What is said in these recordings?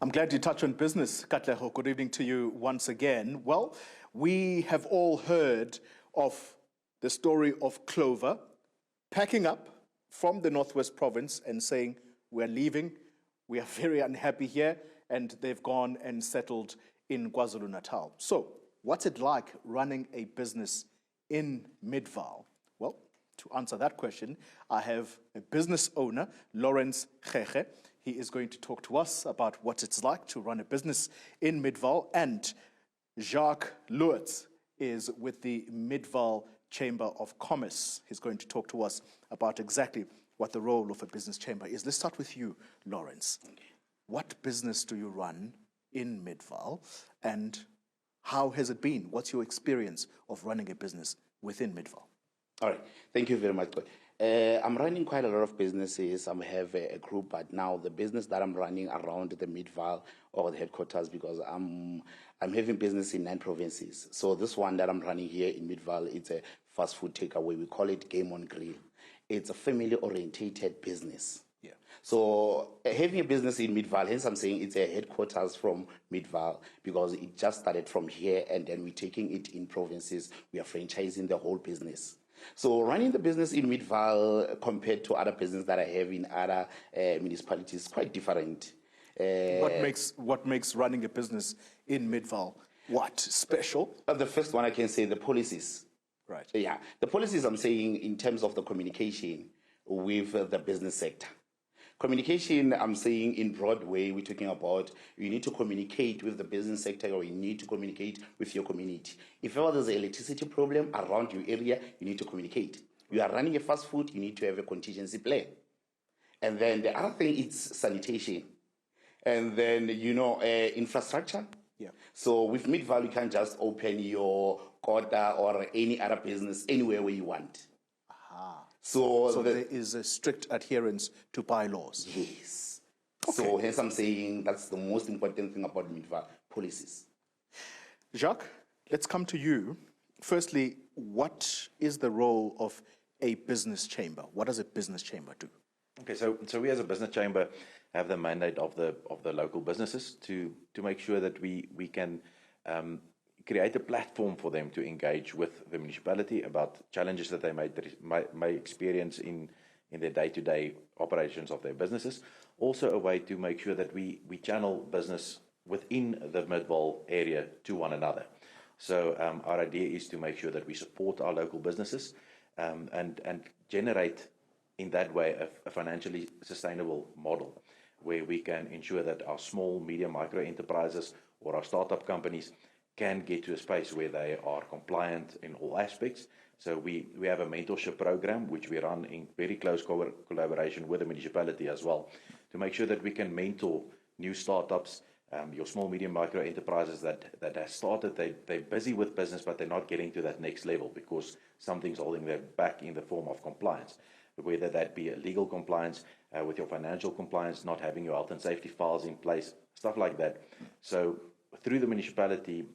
I'm glad you touched on business, Khekhe. Good evening to you once again. Well, we have all heard of the story of Clover packing up from the Northwest Province and saying, we're leaving, we are very unhappy here, and they've gone and settled in KwaZulu-Natal. So, what's it like running a business in Midvaal? Well, to answer that question, I have a business owner, Lawrence Khekhe. He is going to talk to us about what it's like to run a business in Midvaal. And Jacques is with the Midvaal Chamber of Commerce. He's going to talk to us about exactly what the role of a business chamber is. Let's start with you, Lawrence. Okay. What business do you run in Midvaal, and how has it been? What's your experience of running a business within Midvaal? All right. Thank you very much. I'm running quite a lot of businesses. I have a group, but now the business that I'm running around the Midvaal or the headquarters, because I'm having business in 9 provinces. So this one that I'm running here in Midvaal, it's a fast food takeaway. We call it Game on Grill. It's a family-orientated business. Yeah. So having a business in Midvaal, hence I'm saying it's a headquarters from Midvaal, because it just started from here and then we're taking it in provinces. We are franchising the whole business. So running the business in Midvaal compared to other business that I have in other municipalities is quite different. What makes running a business in Midvaal special? The first one I can say, the policies. Right. Yeah, the policies I'm saying in terms of the communication with the business sector. Communication, I'm saying in broad way, we're talking about you need to communicate with the business sector, or you need to communicate with your community. If ever there's an electricity problem around your area, you need to communicate. You are running a fast food, you need to have a contingency plan. And then the other thing is sanitation. And then, infrastructure. Yeah. So with Midvaal, you can't just open your quota or any other business anywhere where you want. So there is a strict adherence to bylaws. Yes. Okay. So hence I'm saying that's the most important thing about Midvaal, policies. Jacques, let's come to you. Firstly, what is the role of a business chamber? What does a business chamber do? Okay, so we as a business chamber have the mandate of the local businesses to make sure that we can create a platform for them to engage with the municipality about challenges that they may experience in their day-to-day operations of their businesses. Also a way to make sure that we channel business within the Midvaal area to one another. So our idea is to make sure that we support our local businesses and generate in that way a financially sustainable model where we can ensure that our small, medium, micro enterprises or our startup companies can get to a space where they are compliant in all aspects. So we have a mentorship program which we run in very close collaboration with the municipality as well, to make sure that we can mentor new startups, your small, medium, micro enterprises that have started. They're busy with business, but they're not getting to that next level because something's holding them back in the form of compliance. Whether that be a legal compliance, with your financial compliance, not having your health and safety files in place, stuff like that. So through the municipality,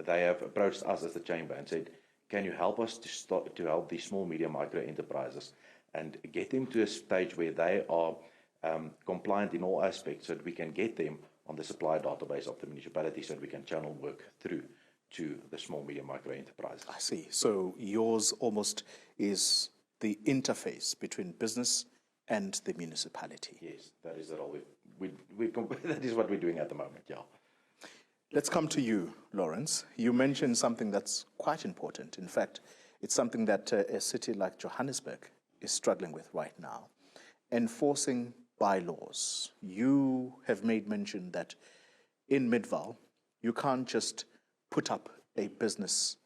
they have approached us as the chamber and said, can you help us to help these small, medium, micro enterprises and get them to a stage where they are compliant in all aspects, so that we can get them on the supplier database of the municipality, so that we can channel work through to the small, medium, micro enterprises. I see. So yours almost is the interface between business and the municipality. Yes, that is the role. That is what we're doing at the moment, yeah. Let's come to you, Lawrence. You mentioned something that's quite important. In fact, it's something that a city like Johannesburg is struggling with right now. Enforcing bylaws. You have made mention that in Midvaal, you can't just put up a business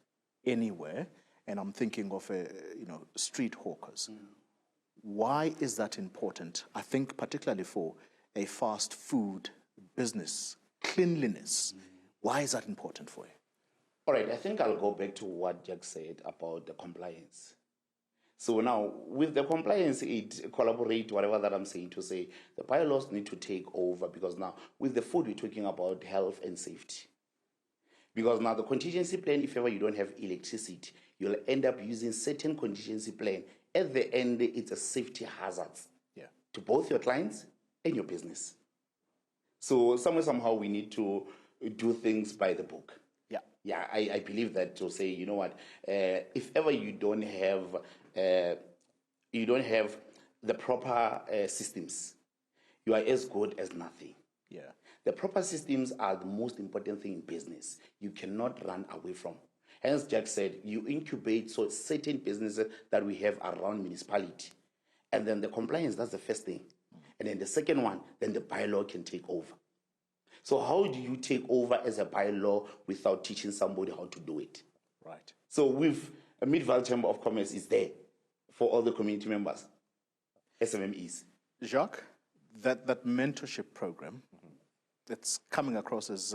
anywhere, and I'm thinking of street hawkers. Why is that important? I think particularly for a fast food business, cleanliness. Why is that important for you? All right, I think I'll go back to what Jacques said about the compliance. So now, with the compliance, it collaborate, whatever that I'm saying, to say the bylaws need to take over, because now with the food, we're talking about health and safety. Because now the contingency plan, if ever you don't have electricity, you'll end up using certain contingency plan. At the end, it's a safety hazard to both your clients and your business. So somewhere, somehow, we need to do things by the book. Yeah. Yeah, I believe that, to say, you know what, if ever you don't have the proper systems, you are as good as nothing. Yeah. The proper systems are the most important thing in business. You cannot run away from. Hence, Jacques said, you incubate certain businesses that we have around municipality. And then the compliance, that's the first thing. And then the second one, then the bylaw can take over. So how do you take over as a bylaw without teaching somebody how to do it? Right. So with a Midvaal Chamber of Commerce is there for all the community members, SMMEs. Jacques, that mentorship program, it's coming across as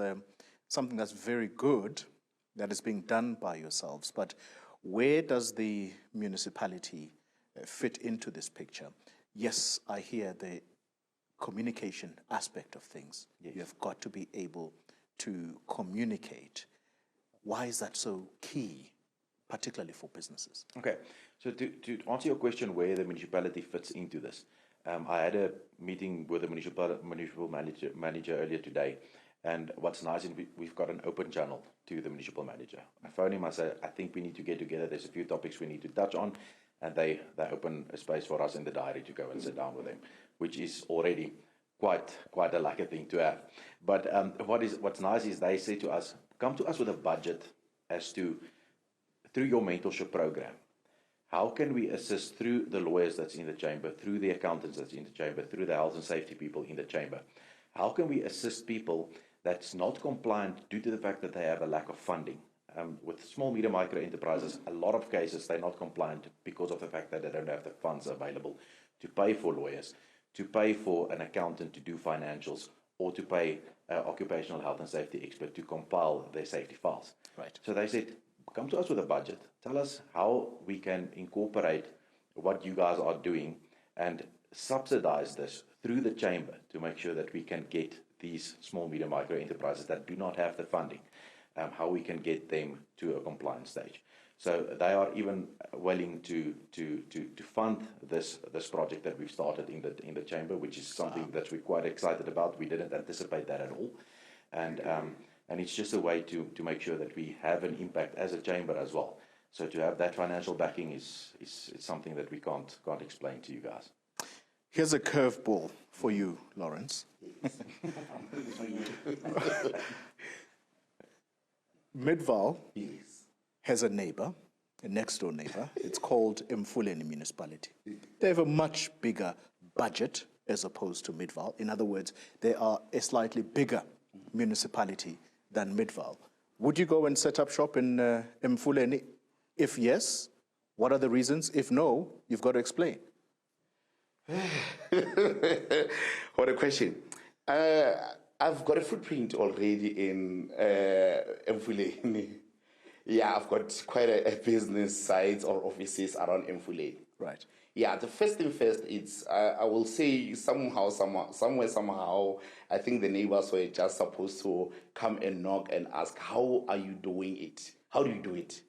something that's very good, that is being done by yourselves. But where does the municipality fit into this picture? Yes, I hear the communication aspect of things. Yes. You have got to be able to communicate. Why is that so key, particularly for businesses? Okay, so to answer your question where the municipality fits into this, I had a meeting with the municipal manager earlier today, and what's nice is we've got an open channel to the municipal manager. I phoned him, I said, I think we need to get together, there's a few topics we need to touch on, and they open a space for us in the diary to go and sit down with them, which is already quite a lucky thing to have. But what's nice is they say to us, come to us with a budget as to, through your mentorship program, how can we assist through the lawyers that's in the chamber, through the accountants that's in the chamber, through the health and safety people in the chamber? How can we assist people that's not compliant due to the fact that they have a lack of funding? With small, medium, micro enterprises, a lot of cases they're not compliant because of the fact that they don't have the funds available to pay for lawyers, to pay for an accountant to do financials, or to pay an occupational health and safety expert to compile their safety files. Right. So they said, come to us with a budget, tell us how we can incorporate what you guys are doing and subsidize this through the chamber to make sure that we can get these small, medium, micro enterprises that do not have the funding, how we can get them to a compliance stage. So they are even willing to fund this project that we've started in the chamber, which is something that we're quite excited about. We didn't anticipate that at all, and it's just a way to make sure that we have an impact as a chamber as well. So to have that financial backing is something that we can't explain to you guys. Here's a curveball for you, Lawrence. Midvaal has a neighbor, a next-door neighbor. It's called Emfuleni Municipality. They have a much bigger budget as opposed to Midvaal. In other words, they are a slightly bigger municipality than Midvaal. Would you go and set up shop in Emfuleni? If yes, what are the reasons? If no, you've got to explain. What a question. I've got a footprint already in Emfuleni. Yeah, I've got quite a business sites or offices around Emfuleni. Right. Yeah, the first thing first, it's, I will say somewhere, somehow, I think the neighbors were just supposed to come and knock and ask, how are you doing it? How do you do it?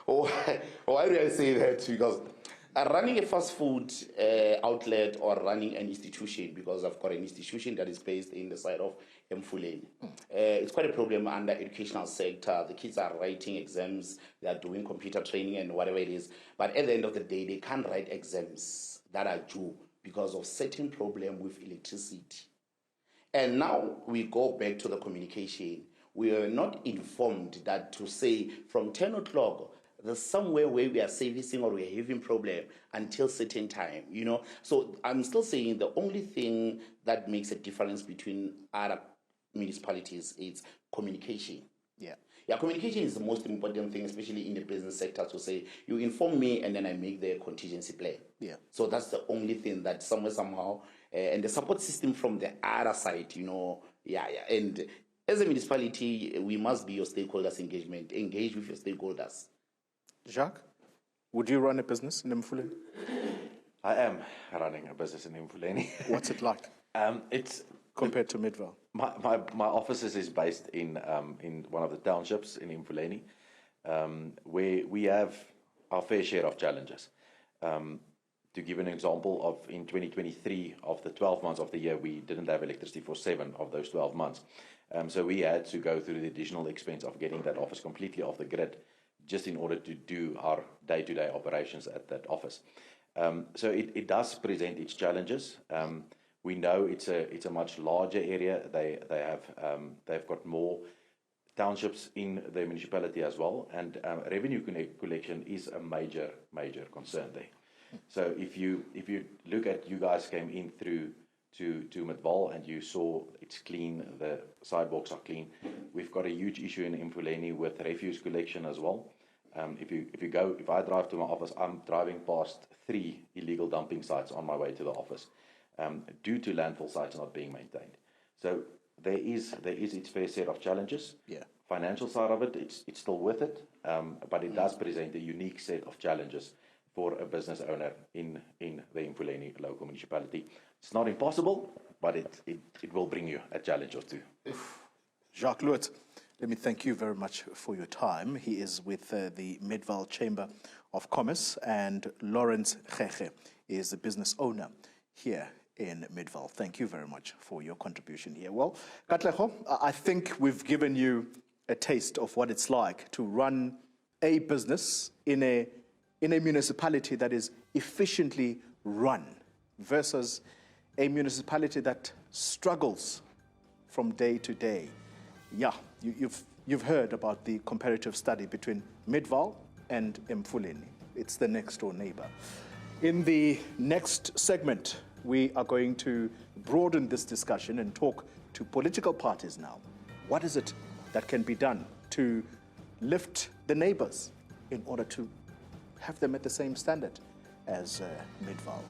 Why do I say that? Because running a fast food outlet or running an institution, because I've got an institution that is based in the side of Emfuleni. It's quite a problem under educational sector. The kids are writing exams, they are doing computer training and whatever it is. But at the end of the day, they can't write exams that are due because of certain problem with electricity. And now we go back to the communication. We are not informed that to say from 10 o'clock, there's somewhere where we are servicing or we are having problem until certain time, you know. So I'm still saying the only thing that makes a difference between other municipalities is communication. Yeah, communication is the most important thing, especially in the business sector, to say, you inform me and then I make the contingency plan. Yeah. So that's the only thing that somehow, and the support system from the other side, you know, and as a municipality, we must be your stakeholders engagement, engage with your stakeholders. Jacques, would you run a business in Emfuleni? I am running a business in Emfuleni. What's it like? It's compared to Midvaal. My office is based in one of the townships in Emfuleni, where we have our fair share of challenges. To give an example, of in 2023, of the 12 months of the year, we didn't have electricity for 7 of those 12 months. So we had to go through the additional expense of getting that office completely off the grid just in order to do our day-to-day operations at that office. So it does present its challenges. We know it's a much larger area. They've got more townships in the municipality as well, and revenue collection is a major concern there. So if you look at, you guys came in through to Midvaal and you saw it's clean, the sidewalks are clean. We've got a huge issue in Mfuleni with refuse collection as well. If I drive to my office, I'm driving past 3 illegal dumping sites on my way to the office, due to landfill sites not being maintained. So there is its fair set of challenges. Yeah. Financial side of it, it's still with it, but it does present a unique set of challenges for a business owner in the Mfuleni local municipality. It's not impossible, but it will bring you a challenge or two. Jacques, let me thank you very much for your time. He is with the Midvaal Chamber of Commerce, and Lawrence Khekhe is the business owner here in Midvaal. Thank you very much for your contribution here. Well, Katlego, I think we've given you a taste of what it's like to run a business in a municipality that is efficiently run versus a municipality that struggles from day to day. Yeah, you've heard about the comparative study between Midvaal and Mfuleni. It's the next door neighbor. In the next segment, we are going to broaden this discussion and talk to political parties now. What is it that can be done to lift the neighbors in order to have them at the same standard as Midvaal?